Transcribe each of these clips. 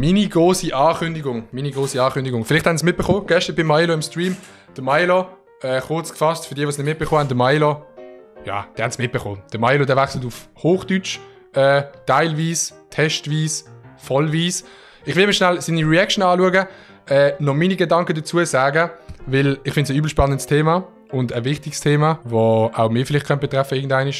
Meine grosse Ankündigung. Vielleicht haben Sie es mitbekommen, gestern bei Milo im Stream. Der Milo, kurz gefasst, für die es nicht mitbekommen haben, der Milo, ja, die haben es mitbekommen. Der Milo, der wechselt auf Hochdeutsch, teilweise, testweise, vollweise. Ich will mir schnell seine Reaction anschauen, noch meine Gedanken dazu sagen, weil ich finde es ein übel spannendes Thema und ein wichtiges Thema, das auch mich vielleicht betreffen könnte.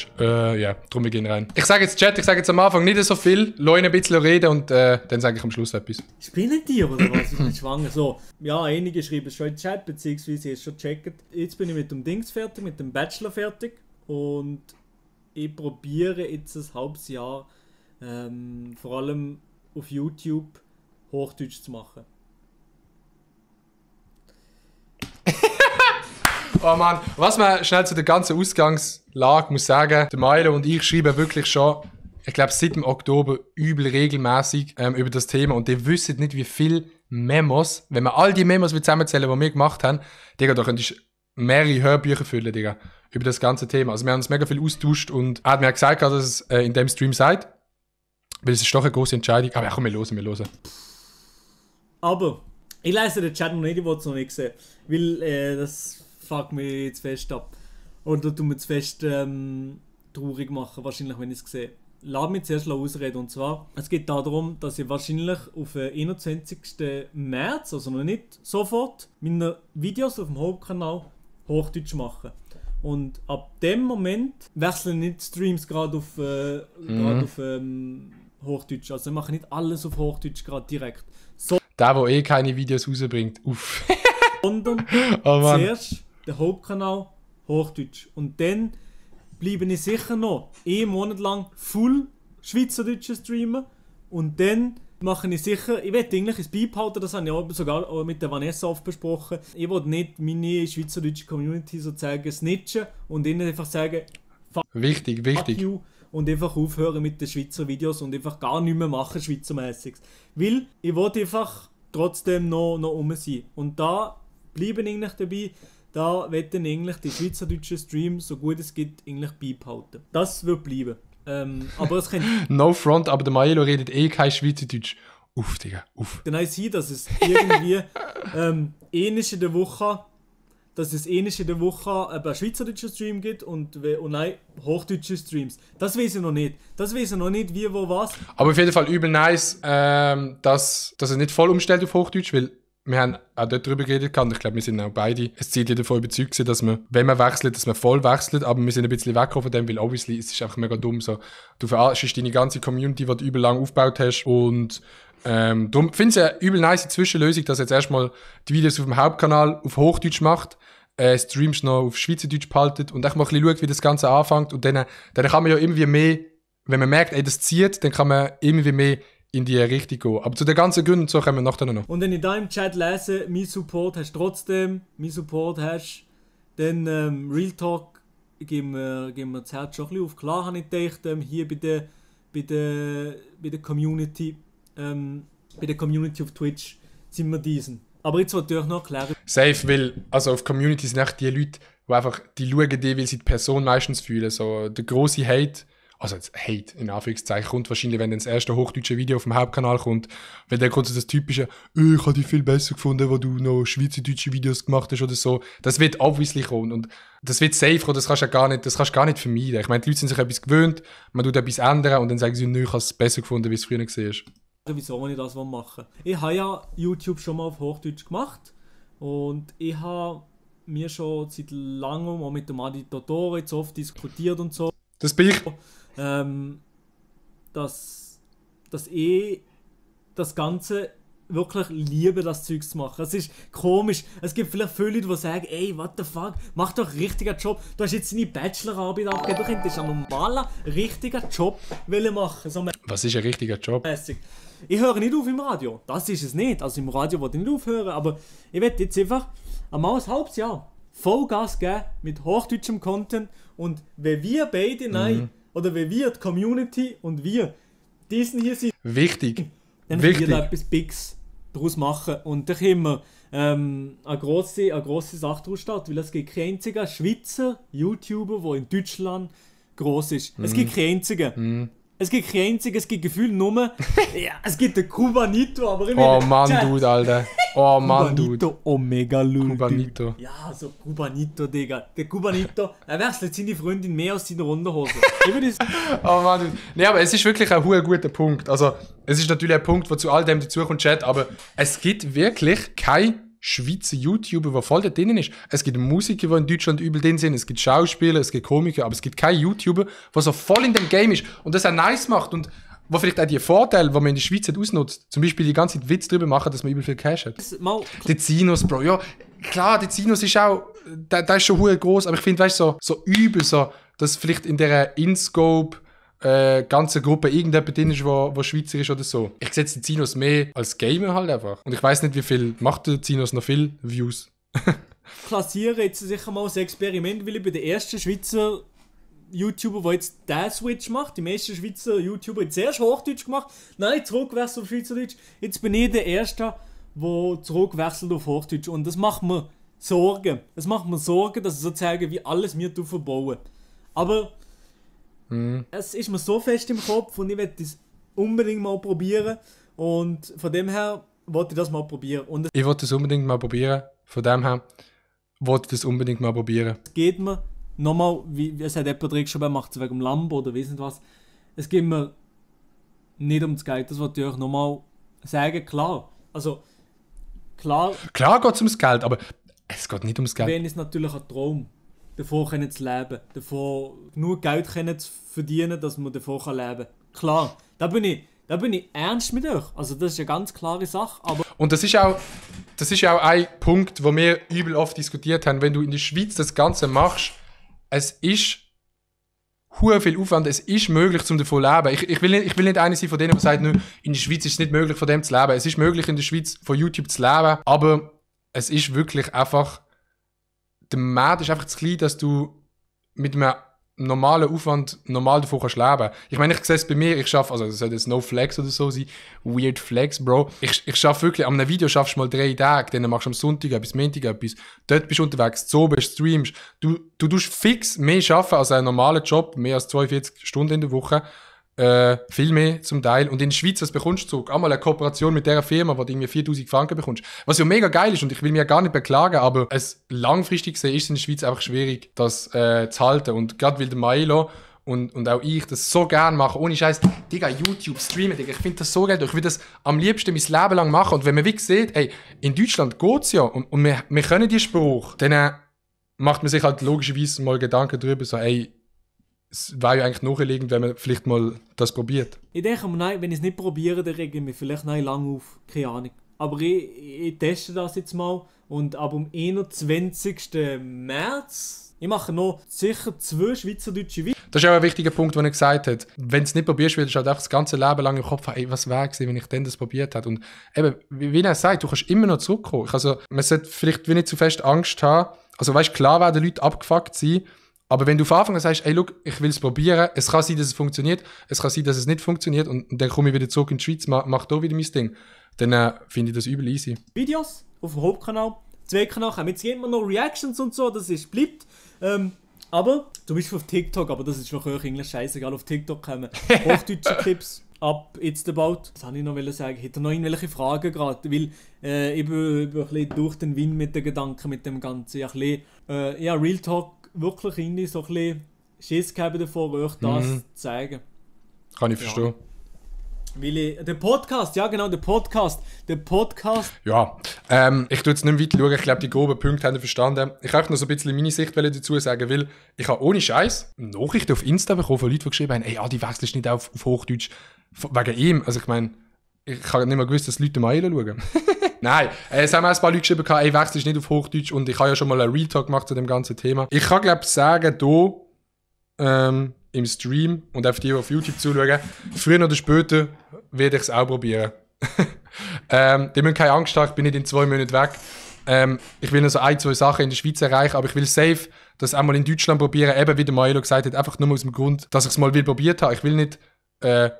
Ja, darum wir gehen rein. Ich sage jetzt Chat, ich sage jetzt am Anfang nicht so viel, lass ihn ein bisschen reden und dann sage ich am Schluss etwas. Spinnen die oder was? Ich bin schwanger. So, ja, einige schreiben es schon in den Chat, beziehungsweise es schon gecheckt. Jetzt bin ich mit dem Dings fertig, mit dem Bachelor fertig und ich probiere jetzt ein halbes Jahr vor allem auf YouTube Hochdeutsch zu machen. Oh Mann, was man schnell zu der ganzen Ausgangslage muss sagen, der Milo und ich schreiben wirklich schon, ich glaube seit dem Oktober übel regelmäßig über das Thema und ihr wisst nicht, wie viele Memos, wenn wir all die Memos zusammenzählen, die wir gemacht haben, Digga, da könntest du mehrere Hörbücher füllen, Digga, über das ganze Thema. Also wir haben uns mega viel austauscht und er hat mir gesagt, dass es in dem Stream sagt, weil es ist doch eine grosse Entscheidung. Aber ja, komm, wir hören. Aber ich lese den Chat noch nicht, ich wollte es noch nicht sehen, weil das fuck mich jetzt fest ab. Oder tut mir jetzt fest traurig machen, wahrscheinlich, wenn ich es sehe. Lass mich zuerst ausreden. Und zwar, es geht darum, dass ich wahrscheinlich auf den 21. März, also noch nicht sofort, meine Videos auf dem Hauptkanal Hochdeutsch mache. Und ab dem Moment wechseln nicht Streams gerade auf, Hochdeutsch. Also ich mache nicht alles auf Hochdeutsch gerade direkt. Der keine Videos rausbringt. Uff. Sondern zuerst der Hauptkanal Hochdeutsch. Und dann bleibe ich sicher noch 1 Monat lang full Schweizerdeutsch streamen. Und dann mache ich sicher, ich werde eigentlich ein beibehalten, das habe ich auch sogar auch mit der Vanessa oft besprochen. Ich will nicht meine schweizerdeutsche Community sozusagen snitchen und ihnen einfach sagen, wichtig. Fuck you, und einfach aufhören mit den Schweizer Videos und einfach gar nicht mehr machen, Schweizermäßiges. Weil ich will einfach trotzdem noch sein. Und da bleiben eigentlich dabei, da werden eigentlich die schweizerdeutschen Streams, so gut es geht, eigentlich beibehalten. Das wird bleiben. Aber es kann... No front, aber der Milo redet kein Schweizerdeutsch. Uff, Digga, uff. Dann heisst es, dass es irgendwie ähnlich in der Woche, einen schweizerdeutschen Stream gibt und nein, hochdeutsche Streams. Das weiß ich noch nicht. Wie, wo, was. Aber auf jeden Fall übel nice, dass er nicht voll umstellt auf Hochdeutsch, weil wir haben auch dort drüber geredet und ich glaube, wir sind auch beide ein Ziel davon überzeugt, dass wir, wenn wir wechseln, dass wir voll wechseln, aber wir sind ein bisschen weg von dem, weil obviously es ist einfach mega dumm so. Du verarschst deine ganze Community, die du übel lang aufgebaut hast und darum finde ich es eine übel nice Zwischenlösung, dass jetzt erstmal die Videos auf dem Hauptkanal auf Hochdeutsch macht, Streams noch auf Schweizerdeutsch behaltet und echt mal ein bisschen schaut, wie das Ganze anfängt und dann kann man ja irgendwie mehr, wenn man merkt, das zieht, dann kann man irgendwie mehr in die Richtung gehen. Aber zu den ganzen Gründen so kommen wir nachher noch. Und wenn ich da im Chat lese, mein Support hast dann Real Talk geben wir das Herz schon ein bisschen auf. Klar habe ich gedacht, hier bei der Community, bei der Community auf Twitch sind wir diesen. Aber jetzt wollte ich euch noch erklären. Safe, weil also auf Community sind echt die Leute, die einfach, die schauen die, weil sie die Person meistens fühlen. So, der grosse Hate, also jetzt Hate in Anführungszeichen, kommt wahrscheinlich, wenn dann das erste hochdeutsche Video auf dem Hauptkanal kommt, weil dann kommt so das typische, ich habe dich viel besser gefunden, wo du noch schweizerdeutsche Videos gemacht hast oder so. Das wird obviously kommen und das wird safe kommen, das kannst du gar nicht vermeiden. Ich meine, die Leute sind sich etwas gewöhnt, man tut etwas ändern und dann sagen sie, ich habe es besser gefunden, wie es früher gesehen ist. Wieso ich das machen will. Ich habe ja YouTube schon mal auf Hochdeutsch gemacht und ich habe mir schon seit langem auch mit dem Adi Totoro jetzt oft diskutiert und so. Das bin ich. Dass ich das Ganze wirklich liebe, das Zeug zu machen. Es ist komisch. Es gibt vielleicht viele Leute, die sagen, ey, what the fuck, mach doch einen richtigen Job. Du hast jetzt deine Bachelorarbeit abgegeben, du könntest einen normalen, richtigen Job machen. So was ist ein richtiger Job? Ich höre nicht auf im Radio. Das ist es nicht. Also im Radio wollte ich nicht aufhören, aber ich werde jetzt einfach einmal ein halbes Jahr Vollgas geben mit hochdeutschem Content und wenn wir beide, oder wenn wir, die Community und wir, diesen hier sind, wichtig, dann können wir da etwas Bigs daraus machen und dann können wir eine grosse Sache daraus starten, weil es gibt keinen einzigen Schweizer YouTuber, der in Deutschland gross ist. Es gibt keinen einzigen. Es gibt kein einziges, es gibt gefühlt nur... ja, es gibt den Cubanito, aber ich Oh Mann, Dude, Alter. Oh Mann, Dude. Cubanito, Omega Lul. Cubanito. Ja, so Cubanito, Digga. Der Cubanito, er wechselt seine Freundin mehr als seine Unterhose. Ich würde Oh Mann, Dude. Nee, aber es ist wirklich ein guter Punkt. Also, es ist natürlich ein Punkt, der zu all dem dazukommt, Chat, aber es gibt wirklich kein Schweizer YouTuber, der voll da drin ist. Es gibt Musiker, die in Deutschland übel drin sind, es gibt Schauspieler, es gibt Komiker, aber es gibt keinen YouTuber, der so voll in dem Game ist und das auch nice macht und wo vielleicht auch die Vorteile, die man in der Schweiz nicht ausnutzt, zum Beispiel die ganze Zeit Witz drüber machen, dass man übel viel Cash hat. Der Zinos, Bro, ja, klar, der Zinos ist auch, der ist schon verdammt groß, aber ich finde, weißt du, so übel, so, dass vielleicht in dieser InScope ganze Gruppe irgendjemand drin ist, wo Schweizer ist oder so. Ich setze den Zinos mehr als Gamer halt einfach. Und ich weiss nicht, wie viel macht der Zinos noch viel Views. Klassiere jetzt sicher mal das Experiment, weil ich bin der erste Schweizer YouTuber, der jetzt den Switch macht. Die meisten Schweizer YouTuber haben zuerst Hochdeutsch gemacht, nein, zurückwechselt auf Schweizerdeutsch. Jetzt bin ich der Erste, der zurückwechselt auf Hochdeutsch. Und das macht mir Sorgen. Das macht mir Sorgen, dass ich sozusagen wie alles mir verbauen. Aber es ist mir so fest im Kopf und ich werde das unbedingt mal probieren. Und von dem her wollte ich das mal probieren. Und ich wollte das unbedingt mal probieren. Von dem her wollte ich das unbedingt mal probieren. Es geht mir nochmal, wie es hat jemand drin geschrieben, macht es wegen dem Lambo oder weiss nicht was. Es geht mir nicht ums Geld. Das wollte ich euch nochmal sagen. Klar. Also, klar. Klar geht es ums Geld, aber es geht nicht ums Geld. Wenn es natürlich ein Traum, davon zu leben, davon nur Geld zu verdienen, dass man davon leben kann. Klar, da bin ich ernst mit euch. Also das ist eine ganz klare Sache. Aber und das ist auch ein Punkt, wo wir übel oft diskutiert haben. Wenn du in der Schweiz das Ganze machst, es ist verdammt viel Aufwand, es ist möglich, um davon zu leben. Ich will nicht einer sein von denen, der sagt, in der Schweiz ist es nicht möglich, von dem zu leben. Es ist möglich, in der Schweiz von YouTube zu leben, aber es ist wirklich einfach, der Markt ist einfach zu klein, dass du mit einem normalen Aufwand normal davon kannst leben. Ich meine, ich sehe es bei mir, ich schaffe, also das soll jetzt No Flex oder so sein, Weird Flex, Bro. Ich schaffe wirklich, an einem Video schaffst du mal 3 Tage, dann machst du am Sonntag etwas, Montag etwas, dort bist du unterwegs, so bist streamst. Du tust fix mehr arbeiten als ein normaler Job, mehr als 42 Stunden in der Woche. Viel mehr zum Teil. Und in der Schweiz, was bekommst du zurück? Einmal eine Kooperation mit dieser Firma, wo du irgendwie 4'000 Franken bekommst. Was ja mega geil ist und ich will mich ja gar nicht beklagen, aber es langfristig gesehen ist es in der Schweiz einfach schwierig, das zu halten. Und gerade weil der Mailo und auch ich das so gerne machen, ohne Scheiß, Digga, YouTube, streamen, Digga, ich finde das so geil. Ich will das am liebsten mein Leben lang machen. Und wenn man wirklich sieht, ey, in Deutschland geht's ja und wir können die Spruch, dann macht man sich halt logischerweise mal Gedanken darüber, so, ey, es wäre ja eigentlich naheliegend, wenn man vielleicht mal das probiert. Ich denke mir, nein, wenn ich es nicht probiere, dann rege ich mich vielleicht nicht lang auf. Keine Ahnung. Aber ich teste das jetzt mal. Und ab am 21. März, ich mache noch sicher 2 schweizerdeutsche Videos. Das ist auch ein wichtiger Punkt, den er gesagt hat. Wenn du es nicht probierst, willst du halt einfach das ganze Leben lang im Kopf haben, ey, was wäre gewesen, wenn ich denn das probiert hätte. Und eben, wie er sagt, du kannst immer noch zurückkommen. Also, man sollte vielleicht wie nicht zu fest Angst haben. Also, weißt, klar werden Leute abgefuckt sein. Aber wenn du von Anfang an sagst, ey, look, ich will es probieren, es kann sein, dass es funktioniert, es kann sein, dass es nicht funktioniert und dann komme ich wieder zurück in die Schweiz, mach da wieder mein Ding, dann finde ich das übel easy. Videos auf dem Hauptkanal, 2 Kanal haben jetzt immer noch Reactions und so, das ist bleibt. Aber zum Beispiel auf TikTok, aber das ist für euch eigentlich scheißegal, auf TikTok kommen hochdeutsche Clips ab It's About. Was wollte ich noch sagen? Hätte noch irgendwelche Fragen gerade, weil ich bin ein bisschen durch den Wind mit den Gedanken, mit dem Ganzen. Ja, Real Talk, wirklich irgendwie so ein bisschen Schiss gehabt davor, euch das zu zeigen. Kann ich verstehen. Weil der Podcast. Ja, ich tue jetzt nicht weiter schauen, ich glaube, die groben Punkte haben ihr verstanden. Ich möchte noch so ein bisschen meine Sicht dazu sagen, weil ich habe ohne Scheiß Nachrichten auf Insta bekommen von Leuten, die geschrieben haben, ey, die wechselst nicht auf Hochdeutsch wegen ihm. Also ich meine, ich habe nicht mehr gewusst, dass die Leute mal schauen. Nein, es haben auch ein paar Leute geschrieben, ey, wechselst nicht auf Hochdeutsch und ich habe ja schon mal einen Real Talk gemacht zu dem ganzen Thema. Ich kann, glaube ich, sagen, hier im Stream und auch die auf YouTube zuschauen, früher oder später werde ich es auch probieren. Die müssen keine Angst haben, ich bin nicht in 2 Monaten weg. Ich will noch so 1-2 Sachen in der Schweiz erreichen, aber ich will safe das auch mal in Deutschland probieren, eben wie der Mailo gesagt hat, einfach nur aus dem Grund, dass ich es mal probiert habe. Ich will nicht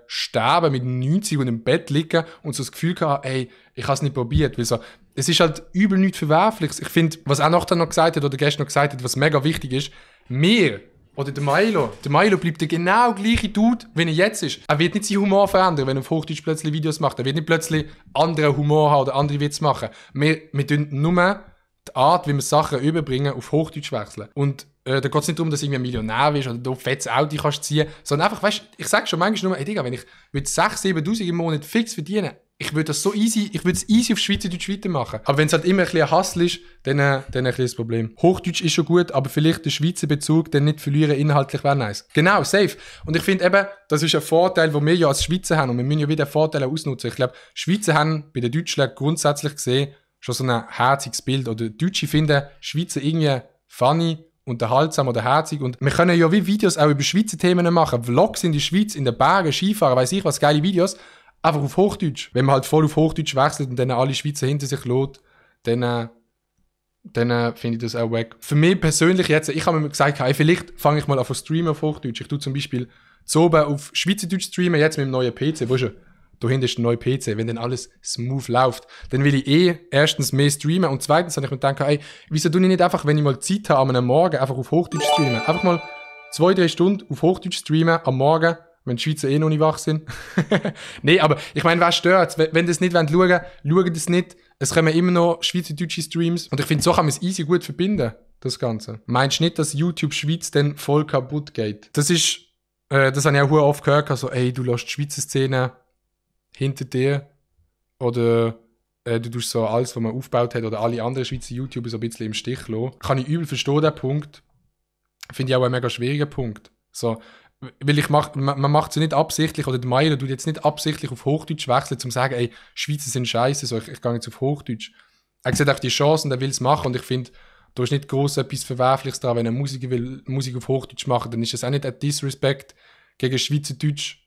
sterben mit 90 und im Bett liegen und so das Gefühl haben, ey, ich habe es nicht probiert. Weil so, es ist halt übel nichts Verwerfliches. Ich finde, was auch noch gesagt hat oder gestern noch gesagt hat, was mega wichtig ist, wir Oder der Milo. Der Milo bleibt der genau gleiche Dude, wie er jetzt ist. Er wird nicht seinen Humor verändern, wenn er auf Hochdeutsch plötzlich Videos macht. Er wird nicht plötzlich anderen Humor haben oder andere Witze machen. Wir tun nur die Art, wie wir Sachen überbringen, auf Hochdeutsch wechseln. Und da geht es nicht darum, dass du irgendwie ein Millionär bist oder du ein fettes Auto kannst ziehen, sondern einfach, weißt, ich sage schon manchmal nur, hey Digga, wenn ich 6'000, 7'000 im Monat fix verdienen, ich würde das so easy, ich würde es easy auf Schweizerdeutsch weitermachen. Aber wenn es halt immer ein bisschen ein Hassel ist, dann ein bisschen das Problem. Hochdeutsch ist schon gut, aber vielleicht den Schweizer Bezug dann nicht verlieren inhaltlich wäre nice. Genau, safe. Und ich finde eben, das ist ein Vorteil, den wir ja als Schweizer haben und wir müssen ja wieder Vorteile ausnutzen. Ich glaube, Schweizer haben bei den Deutschen grundsätzlich gesehen schon so ein herziges Bild. Oder Deutsche finden Schweizer irgendwie funny, unterhaltsam oder herzig. Und wir können ja wie Videos auch über Schweizer Themen machen. Vlogs in der Schweiz, in den Bergen, Skifahren, weiss ich was, geile Videos. Einfach auf Hochdeutsch. Wenn man halt voll auf Hochdeutsch wechselt und dann alle Schweizer hinter sich lässt, dann finde ich das auch weg. Für mich persönlich jetzt, ich habe mir gesagt, hey, vielleicht fange ich mal an zu streamen auf Hochdeutsch. Ich tue zum Beispiel so oben auf Schweizerdeutsch streamen, jetzt mit dem neuen PC, wo schon? Da hinten ist der neue PC, wenn dann alles smooth läuft, dann will ich erstens mehr streamen und zweitens habe ich mir gedacht, hey, wieso tue ich nicht einfach, wenn ich mal Zeit habe, am Morgen einfach auf Hochdeutsch streamen? Einfach mal 2-3 Stunden auf Hochdeutsch streamen am Morgen, wenn die Schweizer noch nicht wach sind. Nee, aber ich meine, wer stört? Wenn das nicht schauen wollt, schaut das nicht. Es kommen immer noch schweizerdeutsche Streams und ich finde, so kann man es easy gut verbinden, das Ganze. Meinst du nicht, dass YouTube Schweiz dann voll kaputt geht? Das habe ich auch oft gehört, also, ey, du lässt die Schweizer Szene hinter dir oder du tust so alles, was man aufgebaut hat oder alle anderen Schweizer YouTuber so ein bisschen im Stich lassen. Kann ich übel verstehen, den Punkt. Finde ich auch einen mega schwierigen Punkt. So, weil man macht es ja nicht absichtlich, oder der Meier tut jetzt nicht absichtlich auf Hochdeutsch wechseln, um zu sagen, ey, Schweizer sind scheiße, so, ich gehe jetzt auf Hochdeutsch. Er sieht auch die Chance und er will es machen und ich finde, da ist nicht gross etwas Verwerfliches dran, wenn er Musik auf Hochdeutsch machen, dann ist das auch nicht ein Disrespect gegen Schweizerdeutsch,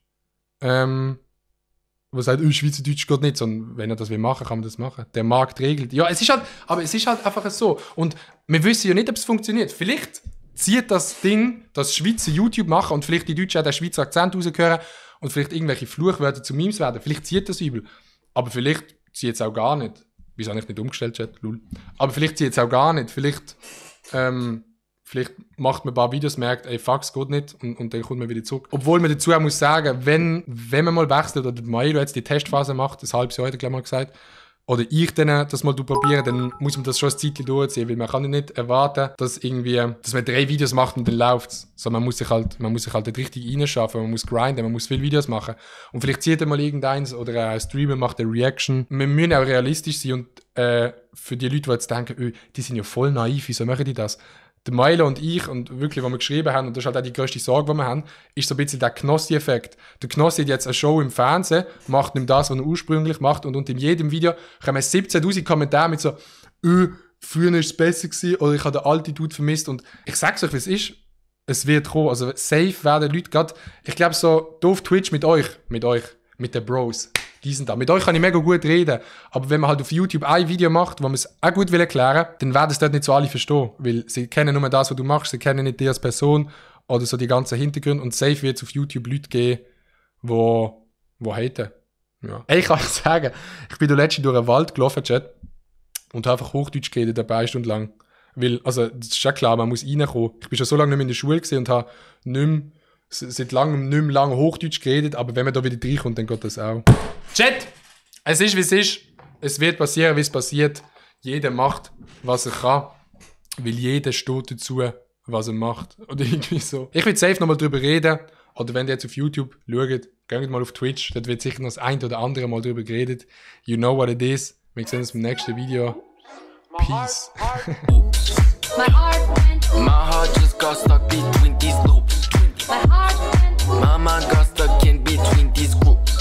wo sagt, Schweizerdeutsch geht nicht, sondern wenn er das will machen, kann man das machen. Der Markt regelt. Ja, es ist halt einfach so. Und wir wissen ja nicht, ob es funktioniert. Vielleicht zieht das Ding, das Schweizer YouTube machen und vielleicht die Deutschen auch den Schweizer Akzent raushören und vielleicht irgendwelche Fluchwörter zu Memes werden. Vielleicht zieht das übel. Aber vielleicht zieht es auch gar nicht. Wieso habe ich nicht umgestellt, Chat? Lul. Aber vielleicht zieht es auch gar nicht. Vielleicht macht man ein paar Videos, merkt, ey, fuck, es geht nicht und dann kommt man wieder zurück. Obwohl man dazu auch muss sagen, wenn man mal wechselt oder Milo jetzt die Testphase macht, ein halbes Jahr, hat er glaube ich mal gesagt, oder ich dann das mal probieren, dann muss man das schon ein Zeitchen durchziehen, weil man kann nicht erwarten, dass man 3 Videos macht und dann läuft's. So, man muss sich halt nicht richtig reinschaffen, man muss grinden, man muss viele Videos machen. Und vielleicht zieht er mal irgendeins oder ein Streamer macht eine Reaction. Wir müssen auch realistisch sein und für die Leute, die jetzt denken, die sind ja voll naiv, wieso machen die das? Der Milo und ich, und wirklich, was wir geschrieben haben, und das ist halt auch die grösste Sorge, die wir haben, ist so ein bisschen der Knossi-Effekt. Der Knossi hat jetzt eine Show im Fernsehen, macht nicht das, was er ursprünglich macht, und unter jedem Video kommen 17'000 Kommentare mit so, früher war es besser gewesen, oder ich habe den alten Dude vermisst, und ich sag's euch, wie es ist, es wird kommen, also safe werden Leute gerade, ich glaube so, da auf Twitch mit euch, mit den Bros, die sind da. Mit euch kann ich mega gut reden, aber wenn man halt auf YouTube ein Video macht, wo man es auch gut erklären will, dann werden es dort nicht so alle verstehen, weil sie kennen nur das, was du machst, sie kennen nicht dich als Person oder so die ganzen Hintergründe und safe wird es auf YouTube Leute geben, die haten. Ja. Ey, ich kann euch sagen, ich bin letztens durch einen Wald gelaufen, Chat, und habe einfach Hochdeutsch geredet, eine 2 Stunden lang. Weil, also, das ist ja klar, man muss reinkommen. Ich bin schon so lange nicht mehr in der Schule gewesen und habe seit langem nicht mehr lange Hochdeutsch geredet, aber wenn man da wieder reinkommt, dann geht das auch. Chat! Es ist, wie es ist. Es wird passieren, wie es passiert. Jeder macht, was er kann, weil jeder steht dazu, was er macht. Oder irgendwie so. Ich will safe nochmal drüber reden. Oder wenn ihr jetzt auf YouTube schaut, geht mal auf Twitch. Dort wird sicher noch das ein oder andere Mal drüber geredet. You know what it is. Wir sehen uns im nächsten Video. Peace.